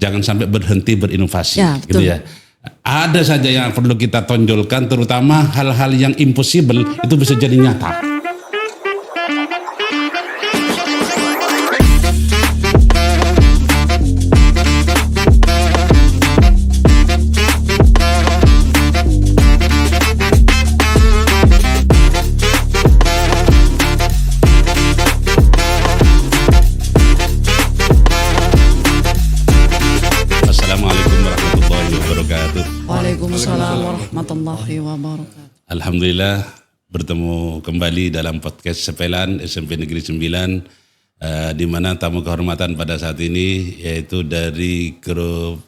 jangan sampai berhenti berinovasi, Ya, gitu ya. Ada saja yang perlu kita tonjolkan, terutama hal-hal yang impossible itu bisa jadi nyata. Waalaikumsalam warahmatullahi wabarakatuh. Alhamdulillah bertemu kembali dalam podcast Sepelan SMP Negeri 9 di mana tamu kehormatan pada saat ini yaitu dari grup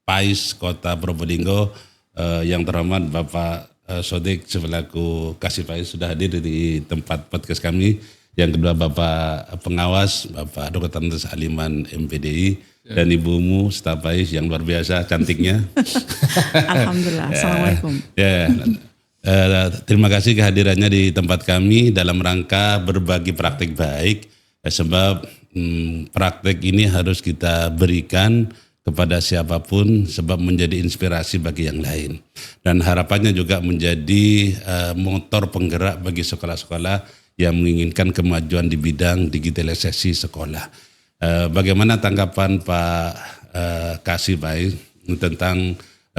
PAIS Kota Probolinggo yang terhormat Bapak Sodik selaku Kasih PAIS sudah hadir di tempat podcast kami. Yang kedua Bapak Pengawas Bapak Dr. Andes Aliman MPDI. Dan ibumu staf PAIS yang luar biasa cantiknya. Alhamdulillah. Assalamualaikum. Terima kasih kehadirannya di tempat kami dalam rangka berbagi praktik baik. Sebab praktik ini harus kita berikan kepada siapapun sebab menjadi inspirasi bagi yang lain. Dan harapannya juga menjadi motor penggerak bagi sekolah-sekolah yang menginginkan kemajuan di bidang digitalisasi sekolah. Bagaimana tanggapan Pak Kasih PAIS tentang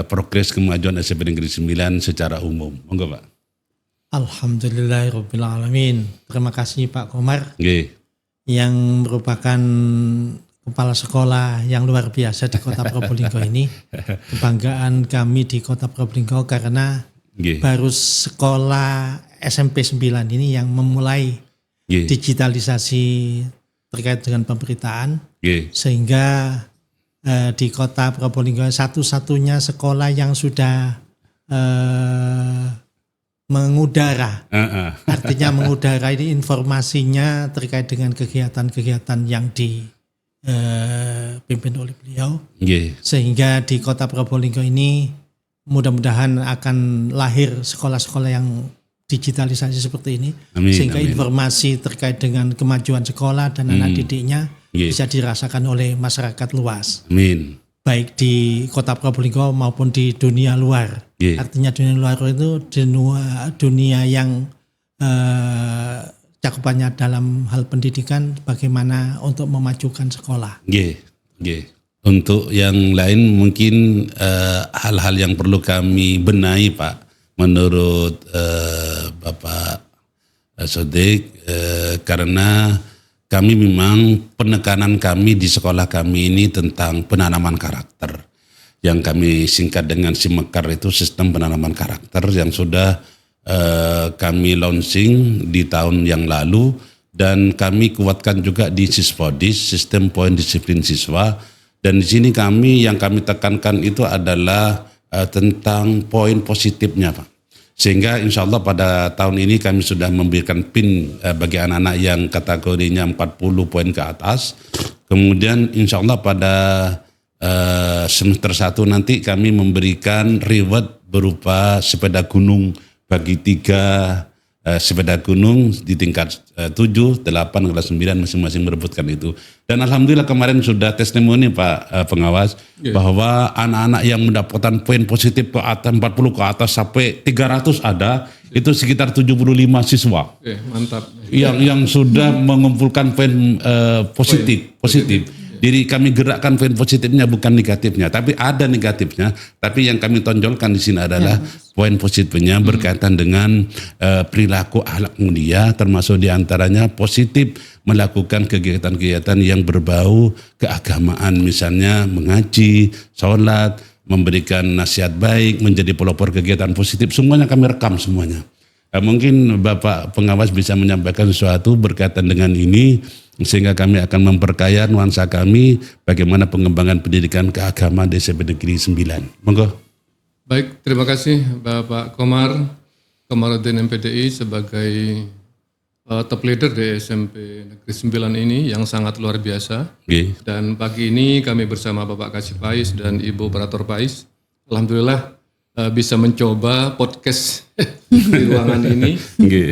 progres kemajuan SMP Negeri 9 secara umum? Monggo Pak. Alhamdulillahirabbil alamin. Terima kasih Pak Komar yang merupakan kepala sekolah yang luar biasa di Kota Probolinggo ini. Kebanggaan kami di Kota Probolinggo karena baru sekolah SMP 9 ini yang memulai digitalisasi terkait dengan pemberitaan, sehingga di Kota Probolinggo satu-satunya sekolah yang sudah mengudara. Artinya mengudara ini informasinya terkait dengan kegiatan-kegiatan yang dipimpin oleh beliau. Sehingga di Kota Probolinggo ini mudah-mudahan akan lahir sekolah-sekolah yang digitalisasi seperti ini. Sehingga informasi terkait dengan kemajuan sekolah dan anak didiknya bisa dirasakan oleh masyarakat luas. Baik di Kota Probolinggo maupun di dunia luar. Artinya dunia luar itu dunia yang cakupannya dalam hal pendidikan, bagaimana untuk memajukan sekolah. Untuk yang lain mungkin hal-hal yang perlu kami benahi Pak. Menurut Bapak Sodik, karena kami memang penekanan kami di sekolah kami ini tentang penanaman karakter. Yang kami singkat dengan SIMEKAR itu sistem penanaman karakter yang sudah kami launching di tahun yang lalu. Dan kami kuatkan juga di Sispodis, sistem poin disiplin siswa. Dan di sini yang kami tekankan itu adalah tentang poin positifnya Pak. Sehingga insya Allah pada tahun ini kami sudah memberikan PIN bagi anak-anak yang kategorinya 40 poin ke atas. Kemudian insya Allah pada semester 1 nanti kami memberikan reward berupa sepeda gunung bagi 3 sepeda gunung di tingkat 7, 8, kelas 9 masing-masing merebutkan itu. Dan Alhamdulillah kemarin sudah testimoni Pak Pengawas bahwa anak-anak yang mendapatkan poin positif ke atas 40 ke atas sampai 300 ada, itu sekitar 75 siswa. Mantap. Yang sudah mengumpulkan poin positif. Jadi kami gerakkan poin positifnya bukan negatifnya, tapi ada negatifnya. Tapi yang kami tonjolkan di sini adalah poin positifnya berkaitan dengan perilaku akhlak mulia, termasuk diantaranya positif melakukan kegiatan-kegiatan yang berbau keagamaan, misalnya mengaji, sholat, memberikan nasihat baik, menjadi pelopor kegiatan positif. Semuanya kami rekam semuanya. Mungkin Bapak Pengawas bisa menyampaikan sesuatu berkaitan dengan ini, sehingga kami akan memperkaya nuansa kami bagaimana pengembangan pendidikan keagamaan di SMP Negeri 9. Monggo. Baik, terima kasih Bapak Komarudin MPDI sebagai top leader di SMP Negeri 9 ini yang sangat luar biasa. Dan pagi ini kami bersama Bapak Kasih PAIS dan Ibu Operator PAIS, alhamdulillah bisa mencoba podcast di ruangan ini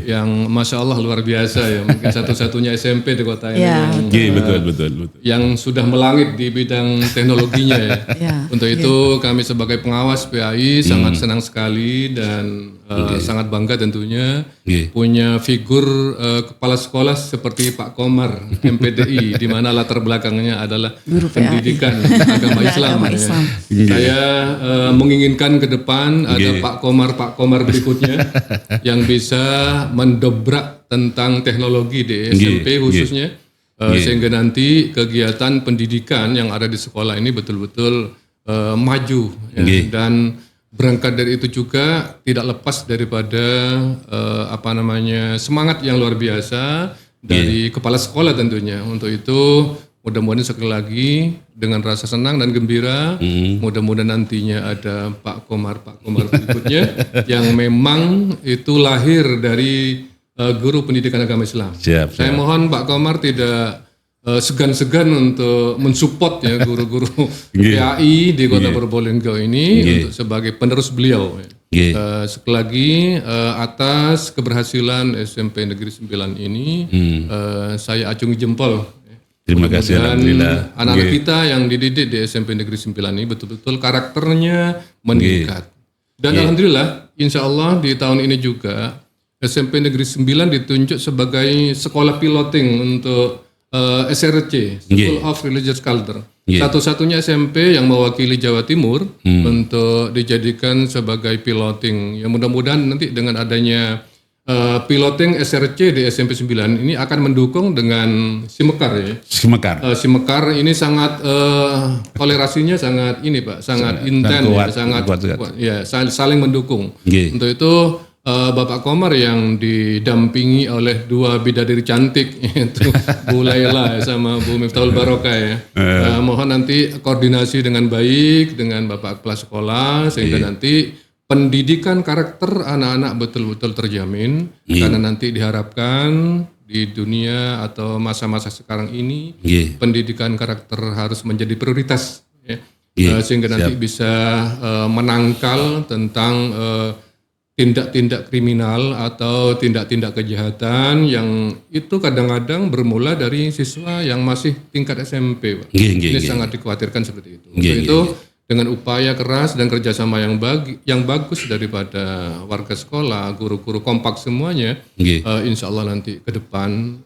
yang Masya Allah luar biasa ya, mungkin satu-satunya SMP di kota ini betul. yang sudah melangit di bidang teknologinya ya. Untuk itu kami sebagai pengawas PAI sangat senang sekali dan sangat bangga tentunya punya figur kepala sekolah seperti Pak Komar MPDI, di mana latar belakangnya adalah Guru pendidikan agama Islam. Saya menginginkan ke depan ada Pak Komar berikutnya yang bisa mendobrak tentang teknologi di SMP khususnya, sehingga nanti kegiatan pendidikan yang ada di sekolah ini betul-betul maju dan berangkat dari itu juga tidak lepas daripada semangat yang luar biasa dari kepala sekolah tentunya. Untuk itu mudah-mudahan sekali lagi dengan rasa senang dan gembira, mudah-mudahan nantinya ada Pak Komar berikutnya yang memang itu lahir dari guru pendidikan agama Islam. Siap. Saya mohon Pak Komar tidak segan-segan untuk mensupport ya guru-guru PAI di Kota Probolinggo ini untuk sebagai penerus beliau. Sekali lagi atas keberhasilan SMP Negeri 9 ini saya acungi jempol. Terima kasih, alhamdulillah. Anak-anak kita yang dididik di SMP Negeri 9 ini betul-betul karakternya meningkat. Dan alhamdulillah, insya Allah di tahun ini juga SMP Negeri 9 ditunjuk sebagai sekolah piloting untuk SRC, School of Religious Culture. Satu-satunya SMP yang mewakili Jawa Timur untuk dijadikan sebagai piloting. Ya mudah-mudahan nanti dengan adanya piloting SRC di SMP 9 ini akan mendukung dengan Simekar ya. Simekar ini sangat toleransinya sangat ini Pak, sangat intens ya, sangat kuat, ya, saling mendukung. Untuk itu Bapak Komar yang didampingi oleh dua bidadari cantik yaitu Bu Laila sama Bu Miftahul Barokah ya. Mohon nanti koordinasi dengan baik dengan Bapak Kepala Sekolah sehingga nanti pendidikan karakter anak-anak betul-betul terjamin karena nanti diharapkan di dunia atau masa-masa sekarang ini pendidikan karakter harus menjadi prioritas ya. Sehingga nanti bisa menangkal tentang tindak-tindak kriminal atau tindak-tindak kejahatan yang itu kadang-kadang bermula dari siswa yang masih tingkat SMP, Pak. Ini sangat dikhawatirkan seperti itu. Untuk itu dengan upaya keras dan kerjasama yang bagus daripada warga sekolah, guru-guru kompak semuanya, insya Allah nanti ke depan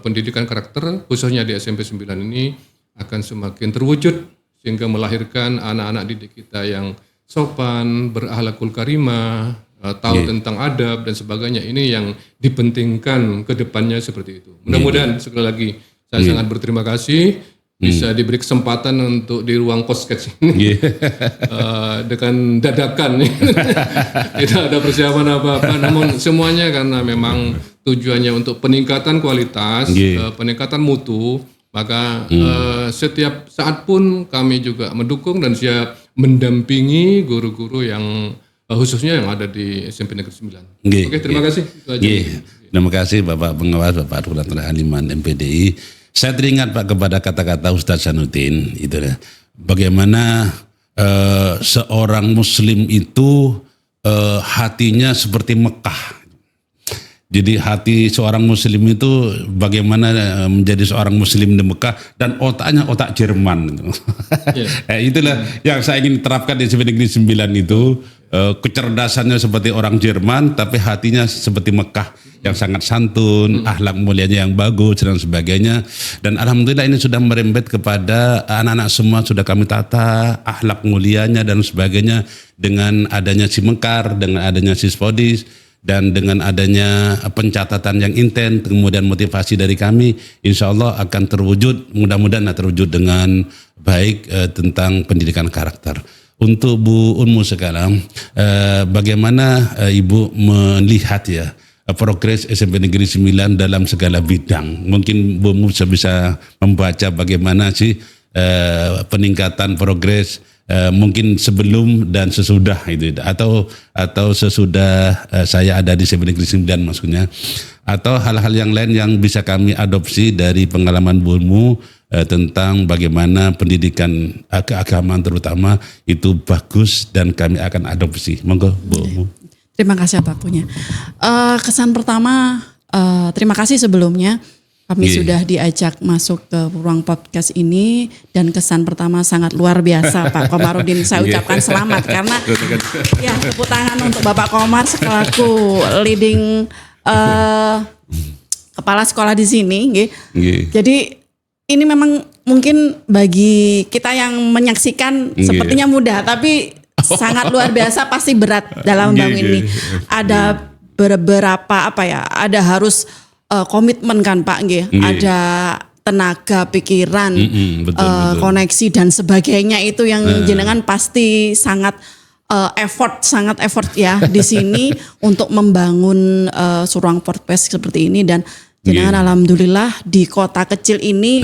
pendidikan karakter khususnya di SMP 9 ini akan semakin terwujud sehingga melahirkan anak-anak didik kita yang sopan, berakhlakul karimah, tahu tentang adab dan sebagainya. Ini yang dipentingkan ke depannya seperti itu. Mudah-mudahan sekali lagi saya sangat berterima kasih bisa diberi kesempatan untuk di ruang podcast ini dengan dadakan. Tidak ada persiapan apa-apa, namun semuanya karena memang tujuannya untuk peningkatan kualitas, peningkatan mutu, maka setiap saat pun kami juga mendukung dan siap mendampingi guru-guru yang khususnya yang ada di SMP Negeri 9. Oke, terima kasih. Terima kasih Bapak Pengawas, Bapak Rukulan Aliman MPDI. Saya teringat Pak kepada kata-kata Ustadz Sanuddin itu ya. Bagaimana seorang muslim itu hatinya seperti Mekah. Jadi hati seorang muslim itu bagaimana menjadi seorang muslim di Mekah dan otaknya otak Jerman. Itulah yang saya ingin terapkan di SMP Negeri 9 itu. Kecerdasannya seperti orang Jerman tapi hatinya seperti Mekah yang sangat santun, akhlak mulianya yang bagus dan sebagainya. Dan alhamdulillah ini sudah merembet kepada anak-anak semua, sudah kami tata akhlak mulianya dan sebagainya dengan adanya si Mekar, dengan adanya si Spodis, dan dengan adanya pencatatan yang intens, kemudian motivasi dari kami, insya Allah akan terwujud, mudah-mudahan terwujud dengan baik tentang pendidikan karakter. Untuk Bu Unmu sekarang, bagaimana Ibu melihat ya progres SMP Negeri 9 dalam segala bidang? Mungkin Bu Unmu bisa membaca bagaimana sih peningkatan progres mungkin sebelum dan sesudah itu, atau sesudah saya ada di SMP Negeri 9 maksudnya, atau hal-hal yang lain yang bisa kami adopsi dari pengalaman Bu Unmu tentang bagaimana pendidikan keagamaan terutama itu bagus dan kami akan adopsi. Monggo Bu Unmu. Terima kasih apapun. Kesan pertama, terima kasih sebelumnya. Kami sudah diajak masuk ke ruang podcast ini dan kesan pertama sangat luar biasa Pak Komarudin. Saya ucapkan selamat karena ya tepuk tangan untuk Bapak Komar selaku leading kepala sekolah di sini. Jadi ini memang mungkin bagi kita yang menyaksikan sepertinya mudah, tapi sangat luar biasa, pasti berat dalam membangun ini. Ada beberapa ada harus komitmen kan Pak, ada tenaga, pikiran, betul. koneksi dan sebagainya itu yang jenengan pasti sangat effort ya di sini untuk membangun ruang podcast seperti ini. Dan jenengan alhamdulillah di kota kecil ini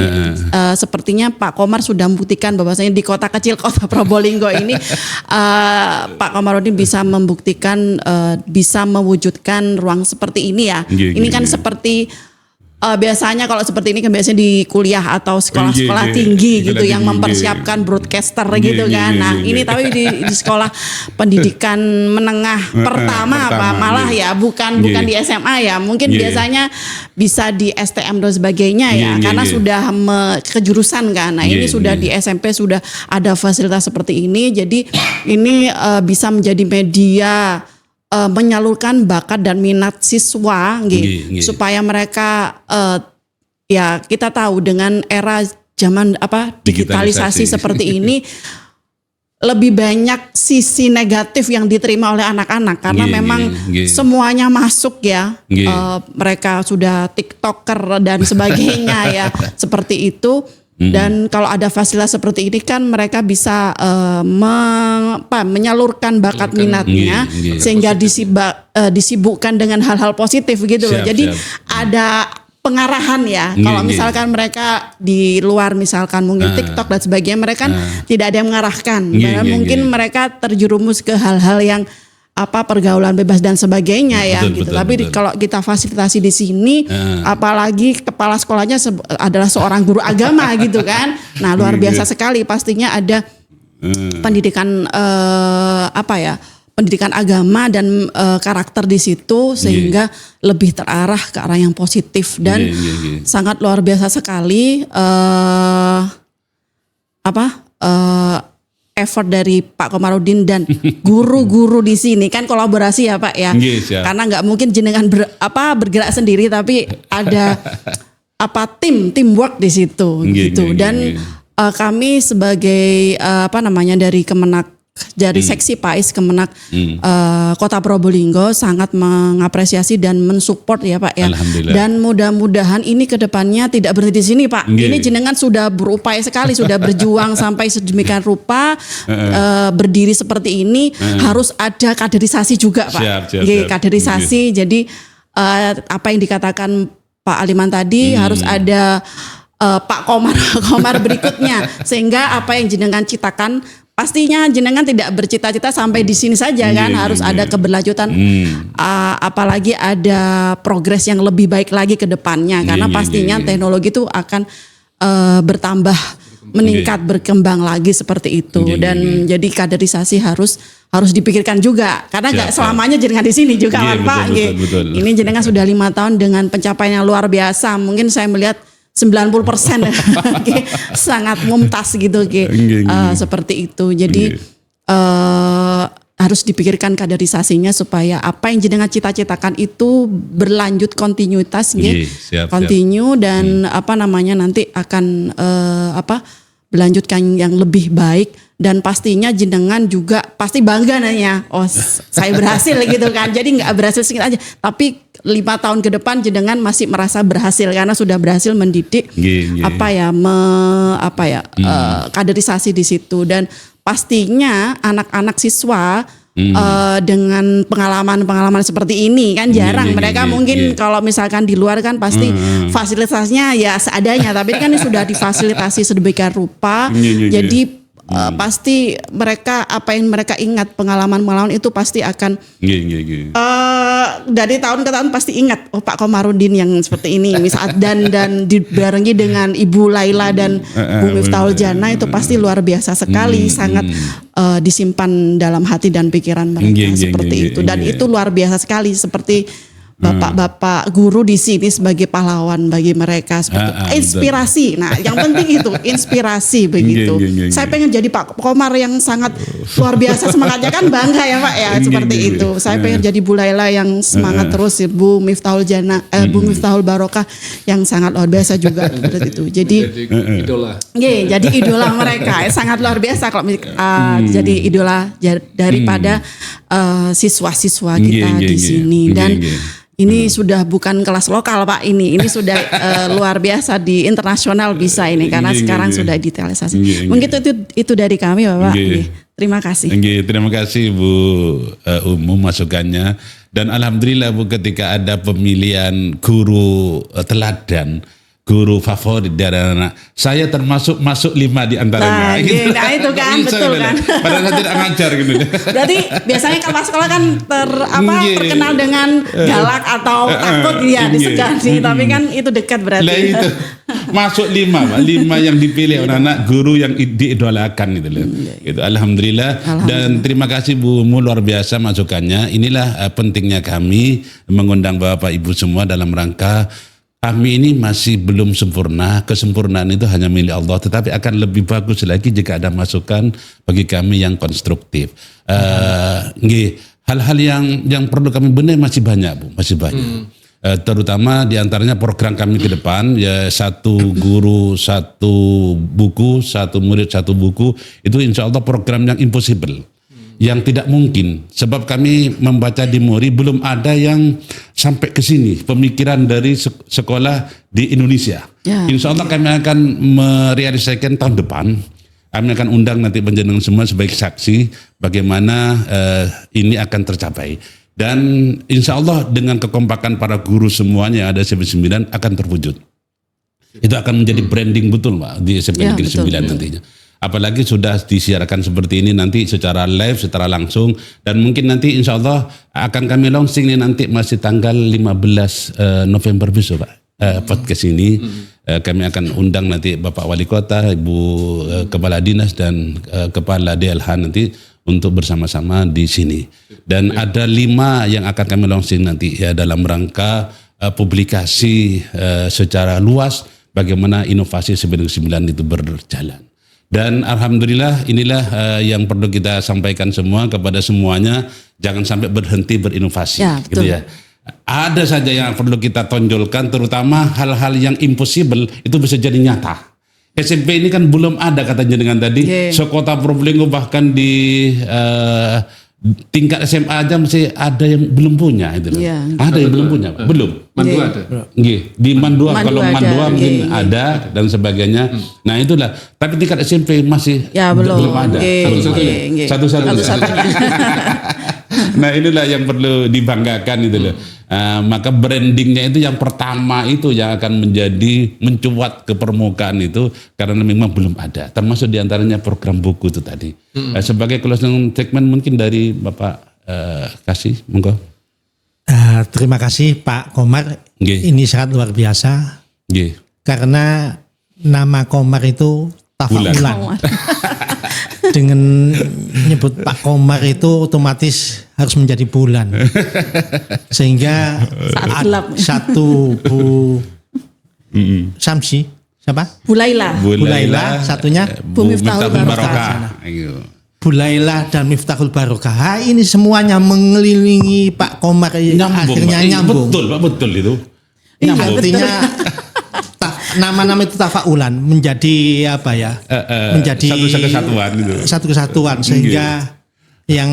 sepertinya Pak Komar sudah membuktikan bahwasanya di kota kecil kota Probolinggo ini Pak Komarudin bisa membuktikan bisa mewujudkan ruang seperti ini ya. Ini kan seperti biasanya kalau seperti ini kan biasanya di kuliah atau sekolah-sekolah tinggi gitu yang mempersiapkan broadcaster gitu kan. Nah ini tapi di sekolah pendidikan menengah pertama malah ya bukan di SMA ya. Mungkin biasanya bisa di STM dan sebagainya ya karena sudah kejurusan kan. Nah ini sudah di SMP sudah ada fasilitas seperti ini. Jadi ini bisa menjadi media menyalurkan bakat dan minat siswa supaya mereka ya kita tahu dengan era zaman digitalisasi seperti ini lebih banyak sisi negatif yang diterima oleh anak-anak karena memang semuanya masuk ya. Mereka sudah TikToker dan sebagainya ya seperti itu. Dan kalau ada fasilitas seperti ini kan mereka bisa menyalurkan bakat minatnya sehingga disibukkan dengan hal-hal positif gitu loh. Jadi ada pengarahan ya. Kalau misalkan mereka di luar misalkan mungkin TikTok dan sebagainya mereka tidak ada yang mengarahkan. Karena mungkin mereka terjerumus ke hal-hal yang pergaulan bebas dan sebagainya ya gitu. Tapi kalau kita fasilitasi di sini, apalagi kepala sekolahnya adalah seorang guru agama gitu kan. Nah luar biasa sekali pastinya ada pendidikan pendidikan agama dan karakter di situ sehingga lebih terarah ke arah yang positif dan sangat luar biasa sekali effort dari Pak Komarudin dan guru-guru di sini kan kolaborasi ya Pak ya. Karena nggak mungkin jenengan bergerak sendiri tapi ada teamwork di situ gitu. Dan kami sebagai dari Kemenak dari seksi PAIS Kemenak Kota Probolinggo sangat mengapresiasi dan mensupport ya Pak ya. Dan mudah-mudahan ini kedepannya tidak berhenti di sini Pak. Ini jenengan sudah berupaya sekali, sudah berjuang sampai sedemikian rupa berdiri seperti ini. Harus ada kaderisasi juga Pak. Kaderisasi. Jadi apa yang dikatakan Pak Aliman tadi harus ada Pak Komar berikutnya sehingga apa yang jenengan ciptakan pastinya jenengan tidak bercita-cita sampai di sini saja kan, harus ada keberlanjutan, apalagi ada progres yang lebih baik lagi ke depannya karena pastinya teknologi itu akan bertambah, meningkat, berkembang lagi seperti itu dan jadi kaderisasi harus dipikirkan juga karena nggak selamanya jenengan di sini juga kan Pak. Betul. Ini jenengan sudah 5 tahun dengan pencapaian yang luar biasa, mungkin saya melihat 90% sangat mumtaz gitu seperti itu. Jadi harus dipikirkan kaderisasinya supaya apa yang jenengan cita-citakan itu berlanjut kontinuitas continue dan nanti akan berlanjutkan yang lebih baik dan pastinya jenengan juga pasti bangga nanya saya berhasil gitu kan. Jadi nggak berhasil sedikit aja tapi 5 tahun ke depan jenengan masih merasa berhasil karena sudah berhasil mendidik kaderisasi di situ dan pastinya anak-anak siswa dengan pengalaman seperti ini kan jarang mereka mungkin kalau misalkan di luar kan pasti fasilitasnya ya seadanya tapi kan ini sudah difasilitasi sedemikian rupa jadi pasti mereka apa yang mereka ingat pengalaman itu pasti akan dari tahun ke tahun pasti ingat Pak Komarudin yang seperti ini misal dan dibarengi dengan Ibu Laila dan Bu Miftahul Jana itu pasti luar biasa sekali, sangat disimpan dalam hati dan pikiran mereka seperti itu, dan itu luar biasa sekali seperti bapak-bapak guru di sini sebagai pahlawan bagi mereka seperti inspirasi. Nah, yang penting itu inspirasi begitu. Saya pengen jadi Pak Komar yang sangat luar biasa semangatnya, kan bangga ya Pak ya seperti itu. Saya pengen jadi Bu Laila yang semangat terus, Bu Miftahul Jana, Bu Miftahul Barokah yang sangat luar biasa juga seperti itu. Jadi idola. Jadi idola mereka sangat luar biasa kalau jadi idola daripada siswa-siswa kita di sini. Dan ini sudah bukan kelas lokal Pak, ini sudah luar biasa di internasional bisa ini karena sekarang sudah digitalisasi. Mungkin itu dari kami Bapak. Terima kasih. Terima kasih Bu Umu masukannya, dan alhamdulillah Bu ketika ada pemilihan guru teladan, guru favorit dari anak, saya termasuk masuk 5 di antaranya. Nah itu kan betul kan. Padahal saya tidak ngajar gitu. Berarti biasanya kalau sekolah kan terkenal dengan galak atau takut ya disegani, tapi kan itu dekat berarti. Lah itu masuk 5 yang dipilih anak guru yang diidolakan gitu loh. Gitu. Alhamdulillah. Dan terima kasih Bu Umu luar biasa masukannya. Inilah pentingnya kami mengundang Bapak Ibu semua dalam rangka kami ini masih belum sempurna. Kesempurnaan itu hanya milik Allah, tetapi akan lebih bagus lagi jika ada masukan bagi kami yang konstruktif. Hal-hal yang perlu kami benahi masih banyak Bu, masih banyak. Terutama diantaranya program kami ke depan ya, 1 guru 1 buku, 1 murid 1 buku, itu insya Allah program yang impossible, yang tidak mungkin, sebab kami membaca di Muri belum ada yang sampai ke sini pemikiran dari sekolah di Indonesia. Insya Allah kami akan merealisasikan tahun depan. Kami akan undang nanti panjenengan semua sebagai saksi bagaimana ini akan tercapai. Dan insya Allah dengan kekompakan para guru semuanya ada SMP 9 akan terwujud. Itu akan menjadi branding betul Pak di SMP Negeri 9 nantinya. Apalagi sudah disiarkan seperti ini nanti secara live, secara langsung, dan mungkin nanti insya Allah akan kami launching nih nanti masih tanggal 15 November besok Pak. Podcast ini kami akan undang nanti Bapak Wali Kota, Ibu Kepala Dinas dan Kepala DLH nanti untuk bersama-sama di sini. Dan ada 5 yang akan kami launching nanti ya dalam rangka publikasi secara luas bagaimana inovasi SMP Negeri 9 itu berjalan. Dan alhamdulillah inilah yang perlu kita sampaikan semua kepada semuanya, jangan sampai berhenti berinovasi gitu ya. Ada saja yang perlu kita tonjolkan, terutama hal-hal yang impossible itu bisa jadi nyata. SMP ini kan belum ada katanya dengan tadi, Sekota Probolinggo bahkan di tingkat SMA aja masih ada yang belum punya itu loh. Ada yang belum punya, belum. Mandua ada. Di Mandua kalau Mandua mungkin ada dan sebagainya. Nah itulah. Tapi tingkat SMP masih belum ada. Satu-satunya. Nah inilah yang perlu dibanggakan itu loh. Maka brandingnya itu yang pertama itu yang akan menjadi mencuat ke permukaan itu karena memang belum ada. Termasuk diantaranya program buku itu tadi. Sebagai closing statement mungkin dari Bapak Kasih, monggo. Terima kasih Pak Komar. Ini sangat luar biasa. Karena nama Komar itu tafaulan. Dengan menyebut Pak Komar itu otomatis harus menjadi bulan. Sehingga satu Bu Samsi, siapa? Bu Laila, satunya Bu Miftahul Barokah. Bu Laila dan Miftahul Barokah. Ini semuanya mengelilingi Pak Komar, akhirnya nyambung. Betul Pak, betul itu. Artinya nama-nama itu tafaulan menjadi apa ya? Menjadi satu kesatuan sehingga yang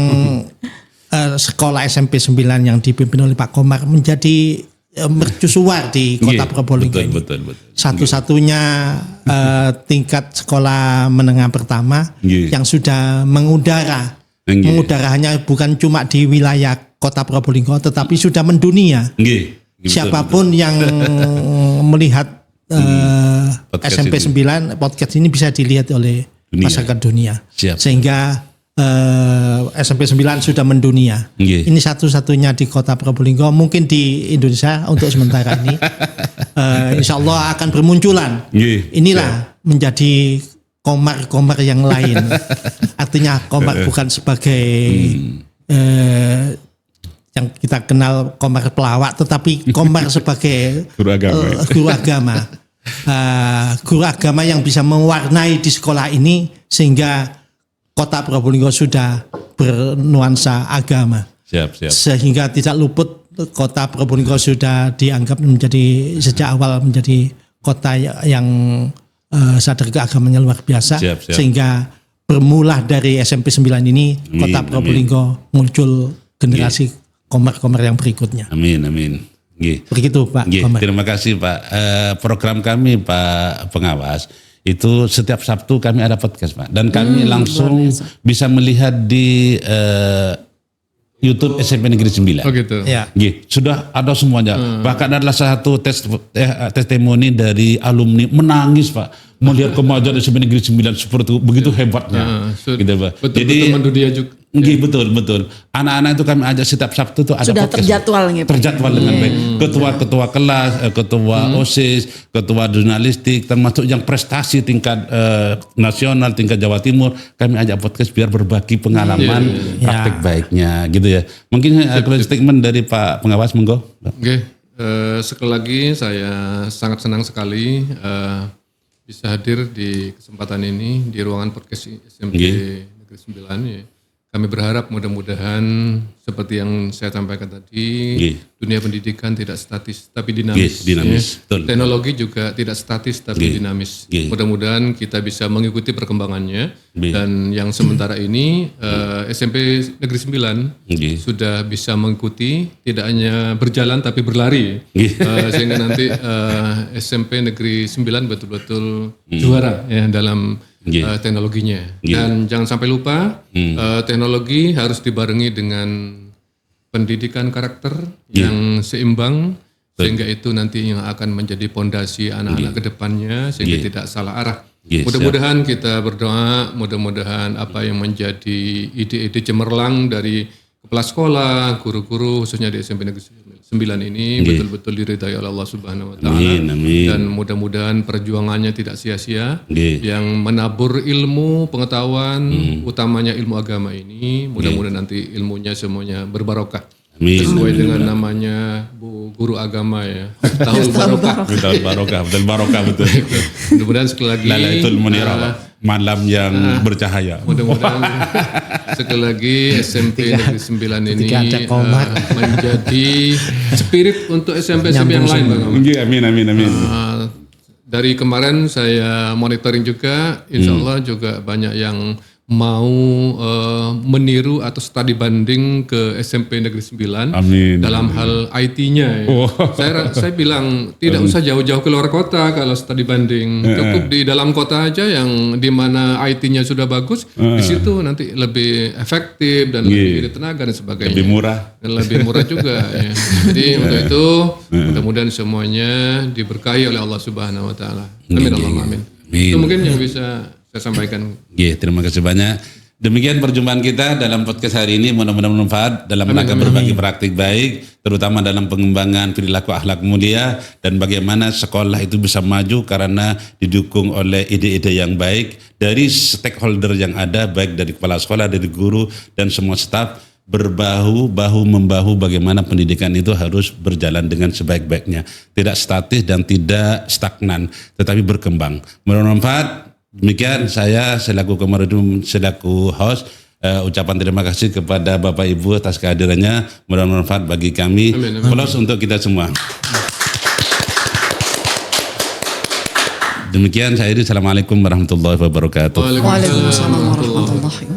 sekolah SMP 9 yang dipimpin oleh Pak Komar menjadi mercusuar di Kota Probolinggo ini. Betul. Satu-satunya tingkat sekolah menengah pertama yang sudah mengudara. Mengudara hanya bukan cuma di wilayah Kota Probolinggo tetapi sudah mendunia. Siapapun yang melihat SMP 9 podcast ini bisa dilihat oleh masyarakat dunia. Siap. Sehingga SMP 9 sudah mendunia. Ini satu-satunya di Kota Probolinggo, mungkin di Indonesia untuk sementara ini. Insya Allah akan bermunculan. Inilah menjadi komar-komar yang lain. Artinya komar bukan sebagai yang kita kenal komar pelawak, tetapi komar sebagai guru agama. Guru agama yang bisa mewarnai di sekolah ini sehingga Kota Probolinggo sudah bernuansa agama. Siap. Sehingga tidak luput Kota Probolinggo sudah dianggap menjadi sejak awal menjadi kota yang sadar keagamanya luar biasa. Siap. Sehingga bermula dari SMP 9 ini Kota Probolinggo muncul generasi komar-komar yang berikutnya. Amin. Begitu Pak Komar. Terima kasih Pak. Program kami Pak Pengawas itu setiap Sabtu kami ada podcast Pak, dan kami langsung bisa melihat di YouTube SMP Negeri 9. Oh gitu. Ya. Sudah ada semuanya. Bahkan adalah satu testimoni dari alumni menangis Pak melihat kemajuan SMP Negeri 9 seperti itu, begitu hebatnya. Gitu Pak. Betul mendunia juga. Betul. Anak-anak itu kami ajak setiap Sabtu itu ada Sudah podcast. Terjadwal dengan baik. Ketua kelas, ketua OSIS, ketua jurnalistik, termasuk yang prestasi tingkat nasional, tingkat Jawa Timur, kami ajak podcast biar berbagi pengalaman praktik baiknya, gitu ya. Mungkin closing statement dari Pak Pengawas, monggo. Sekali lagi saya sangat senang sekali bisa hadir di kesempatan ini di ruangan podcast SMP Negeri 9 ya. Kami berharap mudah-mudahan seperti yang saya sampaikan tadi, dunia pendidikan tidak statis tapi dinamis. Ya. Teknologi juga tidak statis tapi dinamis. Mudah-mudahan kita bisa mengikuti perkembangannya. Dan yang sementara ini SMP Negeri 9 sudah bisa mengikuti, tidak hanya berjalan tapi berlari. Sehingga nanti SMP Negeri 9 betul-betul juara ya dalam teknologinya. Dan jangan sampai lupa teknologi harus dibarengi dengan pendidikan karakter yang seimbang, sehingga itu nanti yang akan menjadi pondasi anak-anak ke depannya sehingga tidak salah arah. Mudah-mudahan kita berdoa, mudah-mudahan apa yang menjadi ide-ide cemerlang dari kepala sekolah, guru-guru khususnya di SMP Negeri 9 ini betul-betul diridai oleh Allah Subhanahu wa taala. Dan mudah-mudahan perjuangannya tidak sia-sia. Yang menabur ilmu, pengetahuan, utamanya ilmu agama ini, mudah-mudahan nanti ilmunya semuanya berbarokah. Sesuai dengan namanya Bu Guru Agama ya. Tahun barokah. Betul barokah betul. Mudah-mudahan sekali lagi Lailatul Munirah, malam yang bercahaya. Mudah-mudahan sekali lagi SMP Negeri 9 ini menjadi spirit untuk SMP-SMP yang lain Bang. Amin. Dari kemarin saya monitoring juga, insya Allah juga banyak yang mau meniru atau studi banding ke SMP Negeri 9 dalam hal IT-nya. Ya. Saya bilang tidak usah jauh-jauh ke luar kota kalau studi banding, cukup di dalam kota aja yang di mana IT-nya sudah bagus, di situ nanti lebih efektif dan lebih tenaga dan sebagainya. Lebih murah. Dan lebih murah juga. Ya. Jadi untuk itu mudah-mudahan semuanya diberkahi oleh Allah Subhanahu Wa Taala. Amin. Itu mungkin yang bisa saya sampaikan. Terima kasih banyak. Demikian perjumpaan kita dalam podcast hari ini, mudah-mudahan bermanfaat dalam rangka berbagi praktik baik, terutama dalam pengembangan perilaku akhlak mulia dan bagaimana sekolah itu bisa maju karena didukung oleh ide-ide yang baik dari stakeholder yang ada, baik dari kepala sekolah, dari guru dan semua staf, berbahu-bahu membahu bagaimana pendidikan itu harus berjalan dengan sebaik-baiknya, tidak statis dan tidak stagnan, tetapi berkembang. Bermanfaat. Demikian saya selaku Komarudin selaku host ucapan terima kasih kepada Bapak Ibu atas kehadirannya, bermanfaat bagi kami. Close untuk kita semua. Demikian saya Assalamualaikum warahmatullahi wabarakatuh. Waalaikumsalam warahmatullahi wabarakatuh.